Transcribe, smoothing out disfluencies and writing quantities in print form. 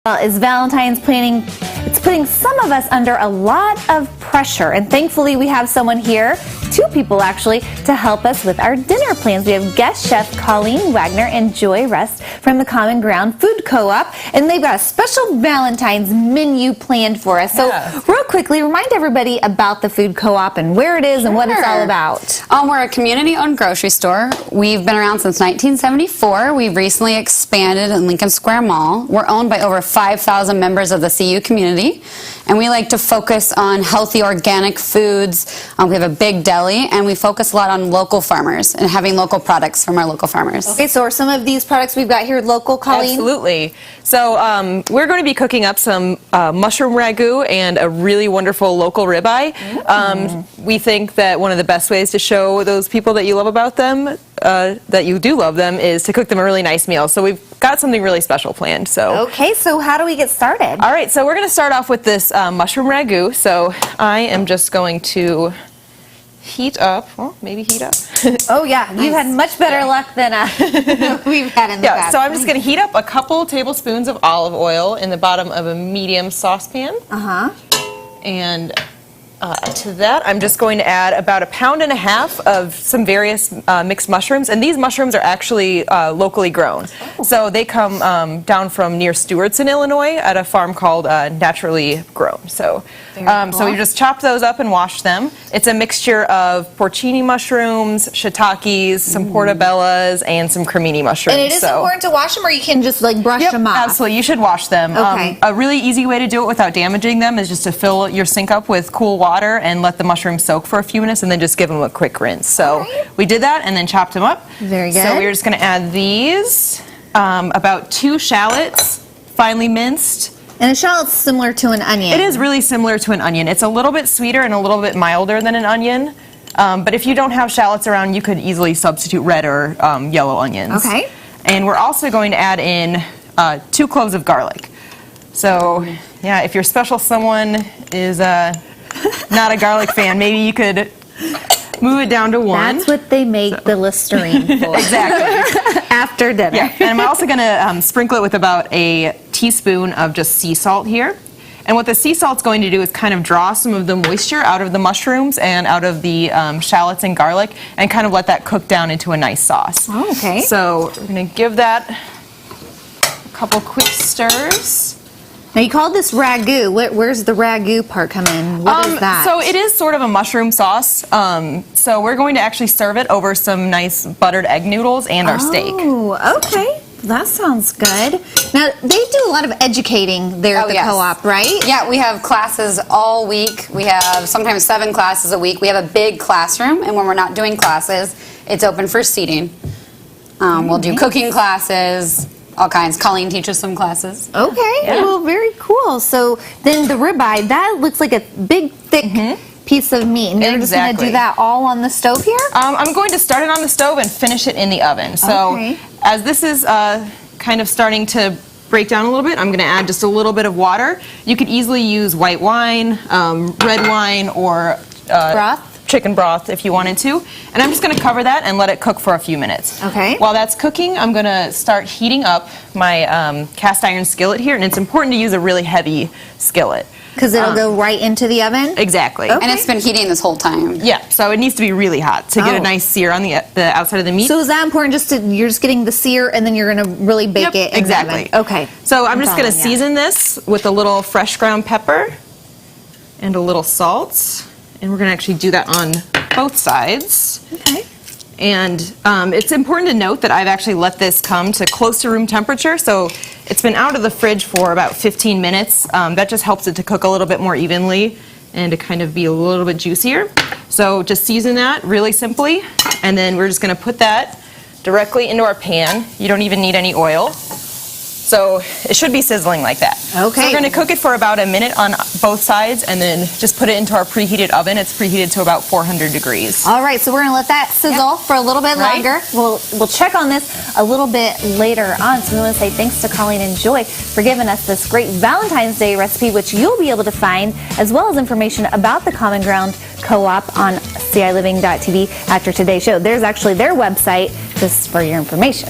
Is Valentine's planning, it's putting some of us under a lot of pressure, and thankfully we have someone here, two people actually, to help us with our dinner plans. We have guest chef Colleen Wagner and Joy Rust from the Common Ground Food Co-op, and they've got a special Valentine's menu planned for us. So real quickly, remind everybody about the Food Co-op and where it is and what it's all about. We're a community-owned grocery store. We've been around since 1974. We've recently expanded in Lincoln Square Mall. We're owned by over 5,000 members of the CU community, and we like to focus on healthy organic foods. We have a big deli, and we focus a lot on local farmers and having local products from our local farmers. Okay, so are some of these products we've got here local, Colleen? Absolutely. So we're going to be cooking up some mushroom ragu and a really wonderful local ribeye. We think that one of the best ways to show those people that you love about them, that you do love them, is to cook them a really nice meal. So we've got something really special planned. So okay, so how do we get started? All right, so we're going to start off with this mushroom ragu. So I am just going to heat up. Well, maybe heat up. Oh yeah, you've had much better luck than we've had in the past. So I'm just going to heat up a couple tablespoons of olive oil in the bottom of a medium saucepan. And to that, I'm just going to add about 1.5 pounds of some various mixed mushrooms, and these mushrooms are actually locally grown. So they come down from near Stewartson, Illinois, at a farm called Naturally Grown. So, so we just chop those up and wash them. It's a mixture of porcini mushrooms, shiitakes, some portobellas, and some cremini mushrooms. And it is important to wash them, or you can just like brush them off? Absolutely, you should wash them. Okay. A really easy way to do it without damaging them is just to fill your sink up with cool water and let the mushrooms soak for a few minutes, and then just give them a quick rinse. So we did that and then chopped them up. Very good. So we're just going to add these, about 2 shallots, finely minced. And a shallot's similar to an onion. It is really similar to an onion. It's a little bit sweeter and a little bit milder than an onion. But if you don't have shallots around, you could easily substitute red or yellow onions. Okay. And we're also going to add in 2 cloves of garlic. So, yeah, if your special someone is not a garlic fan, maybe you could move it down to 1. That's what they make the Listerine for. Exactly. After dinner. Yeah. And I'm also going to sprinkle it with about a teaspoon of just sea salt here. And what the sea salt's going to do is kind of draw some of the moisture out of the mushrooms and out of the shallots and garlic, and kind of let that cook down into a nice sauce. Oh, okay. So we're going to give that a couple quick stirs. Now you called this ragu. Where's the ragu part come in? What is that? So it is sort of a mushroom sauce. So we're going to actually serve it over some nice buttered egg noodles and our steak. Oh, okay. That sounds good. Now, they do a lot of educating there at the co-op, right? Yeah, we have classes all week. We have sometimes 7 classes a week. We have a big classroom, and when we're not doing classes, it's open for seating. We'll do cooking classes, all kinds. Colleen teaches some classes. Okay, well, very cool. So then the ribeye, that looks like a big, thick piece of meat. And you're just going to do that all on the stove here? I'm going to start it on the stove and finish it in the oven. So as this is kind of starting to break down a little bit, I'm going to add just a little bit of water. You could easily use white wine, red wine, or broth? Chicken broth if you wanted to. And I'm just going to cover that and let it cook for a few minutes. Okay. While that's cooking, I'm going to start heating up my cast iron skillet here, and it's important to use a really heavy skillet. Because it'll go right into the oven? Exactly. Okay. And it's been heating this whole time. Yeah, so it needs to be really hot to get a nice sear on the outside of the meat. So is that important, you're just getting the sear and then you're going to really bake it in the oven? Okay. So I'm just going to season this with a little fresh ground pepper and a little salt. And we're going to actually do that on both sides. Okay. And it's important to note that I've actually let this come to close to room temperature. So it's been out of the fridge for about 15 minutes. That just helps it to cook a little bit more evenly and to kind of be a little bit juicier. So just season that really simply. And then we're just going to put that directly into our pan. You don't even need any oil. So it should be sizzling like that. Okay. So we're going to cook it for about a minute on both sides, and then just put it into our preheated oven. It's preheated to about 400 degrees. All right, so we're going to let that sizzle for a little bit longer. We'll check on this a little bit later on. So we want to say thanks to Colleen and Joy for giving us this great Valentine's Day recipe, which you'll be able to find, as well as information about the Common Ground Co-op on CILiving.tv after today's show. There's actually their website just for your information.